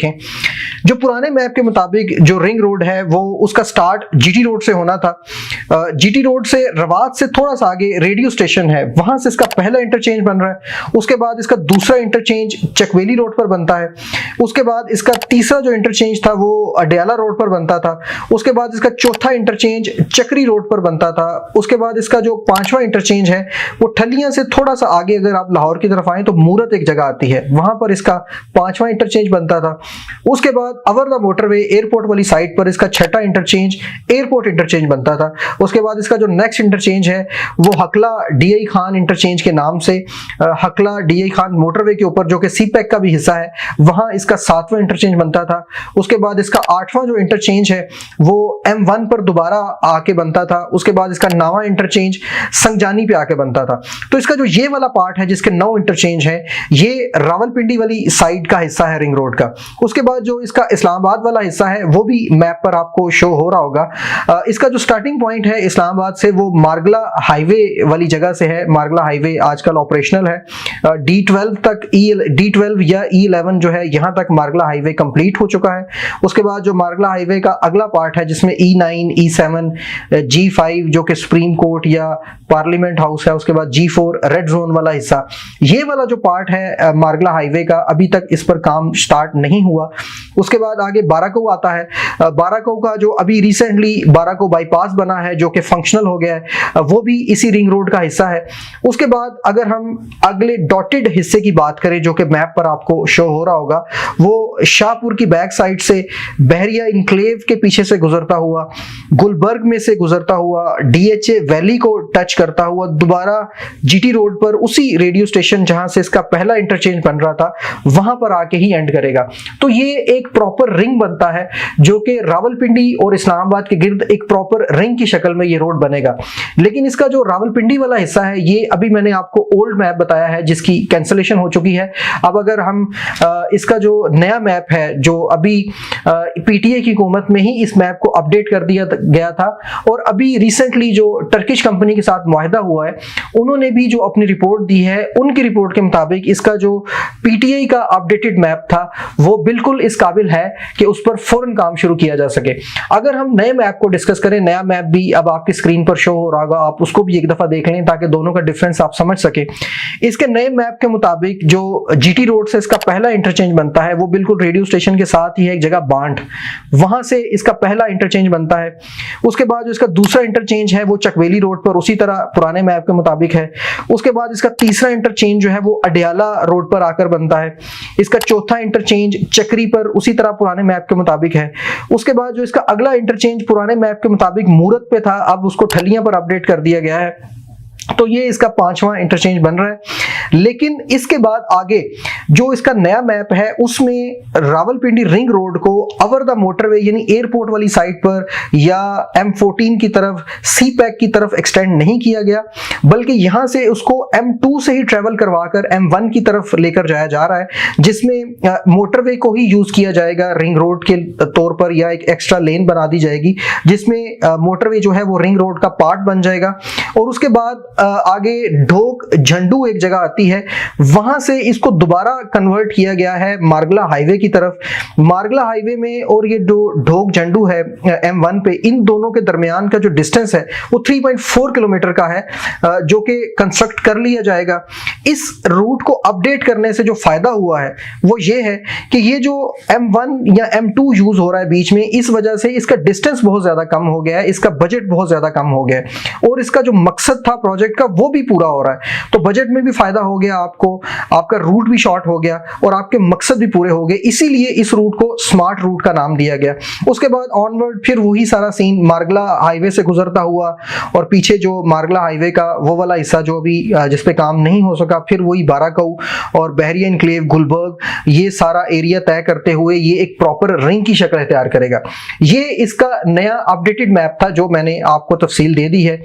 देखें, जो पुराने मैप के मुताबिक जो रिंग रोड है वो उसका स्टार्ट जीटी रोड से होना था। जीटी रोड से रवात से थोड़ा सा आगे रेडियो स्टेशन है, वहां से इसका पहला इंटरचेंज बन रहा है। उसके बाद इसका दूसरा इंटरचेंज चकवेली रोड पर बनता है। उसके बाद इसका तीसरा जो इंटरचेंज था वो अडयाला रोड पर बनता था। उसके बाद इसका चौथा इंटरचेंज चक्री रोड पर बनता था। उसके बाद इसका जो पांचवा इंटरचेंज है वो ठलियां से थोड़ा सा आगे, अगर आप लाहौर की तरफ आए तो मूरत एक जगह आती है, वहां पर इसका पांचवा इंटरचेंज बनता था। उसके बाद अवर द मोटरवे एयरपोर्ट वाली साइड पर इसका छठा इंटरचेंज एयरपोर्ट इंटरचेंज बनता था। उसके बाद इसका जो नेक्स्ट इंटरचेंज है वो हकला डीआई खान इंटरचेंज के नाम से, हकला डीआई खान मोटरवे के ऊपर जो कि सीपैक का भी हिस्सा है, वहां इसका सातवां इंटरचेंज बनता था। उसके बाद इसका आठवां जो इंटरचेंज है वो M1 पर दोबारा आके बनता था। उसके बाद इसका 9वां इंटरचेंज संगजानी पे आके बनता था। तो इसका जो ये वाला पार्ट है जिसके 9 इंटरचेंज है, ये रावलपिंडी वाली साइड का हिस्सा है रिंग रोड का। उसके बाद जो इसका इस्लामाबाद वाला हिस्सा है वो भी मैप पर आपको शो हो रहा होगा। इसका जो स्टार्टिंग पॉइंट है इस्लामाबाद से वो मारगला हाईवे वाली जगह से है। मारगला हाईवे आजकल ऑपरेशनल है। D12 तक D12 या E11 जो है यहाँ तक मारगला हाईवे कंप्लीट हो चुका है। उसके बाद जो मारगला हाईवे का अगला पार्ट है जिसमें E9, E7, G5 जो कि सुप्रीम कोर्ट या पार्लियामेंट हाउस है, उसके बाद G4 रेड जोन वाला हिस्सा, ये वाला जो पार्ट है मारगला हाईवे का, अभी तक इस पर काम स्टार्ट नहीं हुआ। उसके बाद आगे बाराको आता है। बाराको का जो अभी रिसेंटली बाराको बाईपास बना है जो कि फंक्शनल हो गया है, वो भी इसी रिंग रोड का हिस्सा है। उसके बाद अगर हम अगले डॉटेड हिस्से की बात करें जो कि मैप पर आपको शो हो रहा होगा, वो शाहपुर की बैक साइड से बहरिया इंक्लेव के पीछे से गुजरता हुआ, गुलबर्ग में से गुजरता हुआ, DHA वैली को टच करता हुआ दोबारा GT रोड पर उसी रेडियो स्टेशन जहां से इसका पहला इंटरचेंज बन रहा था वहां पर आके ही एंड करेगा। तो ये एक प्रॉपर रिंग बनता है जो कि रावलपिंडी और इस्लामाबाद के गिर्द एक प्रॉपर रिंग की शक्ल में ये रोड बनेगा। लेकिन इसका जो रावलपिंडी वाला हिस्सा है ये अभी मैंने आपको ओल्ड मैप बताया है जिसकी कैंसिलेशन हो चुकी है। अब अगर हम इसका जो नया मैप है जो अभी PTA की हुकूमत में ही इस मैप को अपडेट कर दिया गया था और अभी रिसेंटली जो टर्किश कंपनी के साथ मुआहदा हुआ है उन्होंने भी जो अपनी रिपोर्ट दी है, उनकी रिपोर्ट के मुताबिक इसका जो PTA का अपडेटेड मैप था वो बिल्कुल इस काबिल है कि उस पर फौरन काम शुरू किया जा सके। अगर हम नए मैप को डिस्कस करें, नया मैप भी अब आपकी स्क्रीन पर शो हो रहा होगा, आप उसको भी एक दफा देख लें ताकि दोनों का डिफरेंस आप समझ सके। इसके नए मैप के मुताबिक जो GT रोड से इसका पहला इंटरचेंज बनता है वो बिल्कुल रेडियो स्टेशन के साथ ही है एक जगह बांट, वहां से इसका पहला इंटरचेंज बनता है। उसके बाद जो इसका दूसरा इंटरचेंज है वो चकवेली रोड पर उसी तरह पुराने मैप के मुताबिक है। उसके बाद इसका तीसरा इंटरचेंज जो है वो अडयाला रोड पर आकर बनता है। इसका चौथा इंटरचेंज चक्री पर उसी तरह पुराने मैप के मुताबिक है। उसके बाद जो इसका अगला इंटरचेंज पुराने मैप के मुताबिक मूरत पे था, अब उसको ठलियां पर अपडेट कर दिया गया है। तो ये इसका पांचवा इंटरचेंज बन रहा है। लेकिन इसके बाद आगे जो इसका नया मैप है उसमें रावलपिंडी रिंग रोड को अवर द मोटरवे यानी एयरपोर्ट वाली साइड पर या M14 की तरफ सीपैक की तरफ एक्सटेंड नहीं किया गया, बल्कि यहां से उसको M2 से ही ट्रेवल करवाकर M1 की तरफ लेकर जाया जा रहा है, जिसमें मोटरवे को ही यूज किया जाएगा रिंग रोड के तौर पर, या एक एक्स्ट्रा लेन बना दी जाएगी जिसमें मोटरवे जो है वो रिंग रोड का पार्ट बन जाएगा। और उसके बाद आगे ढोक झंडू एक जगह आती है, वहां से इसको दोबारा कन्वर्ट किया गया है मारगला हाईवे की तरफ। मारगला हाईवे में और ये जो ढोक झंडू है M1 पे, इन दोनों के दरमियान का जो डिस्टेंस है वो 3.4 किलोमीटर का है जो कि कंस्ट्रक्ट कर लिया जाएगा। इस रूट को अपडेट करने से जो फायदा हुआ है वो ये है कि ये जो M1 या M2 यूज हो रहा है बीच में, इस वजह से इसका डिस्टेंस बहुत ज्यादा कम हो गया है, इसका बजट बहुत ज्यादा कम हो गया है और इसका जो मकसद था प्रोजेक्ट का वो भी पूरा हो रहा है। तो बजट में भी फायदा हो गया आपको, आपका रूट भी शॉर्ट हो गया और आपके मकसद भी पूरे हो गए, इसीलिए इस रूट को स्मार्ट रूट का नाम दिया गया। उसके बाद ऑनवर्ड फिर वही सारा सीन मारगला हाईवे से गुजरता हुआ और पीछे जो मारगला हाईवे का वो वाला हिस्सा जो अभी जिस पे काम नहीं हो सका, फिर वही बाराकऊ और बहरिया इंक्लेव, गुलबर्ग, ये सारा एरिया तय करते हुए ये एक प्रॉपर रिंग की शक्ल तैयार करेगा। ये इसका नया अपडेटेड मैप था जो मैंने आपको तफसील दे दी है।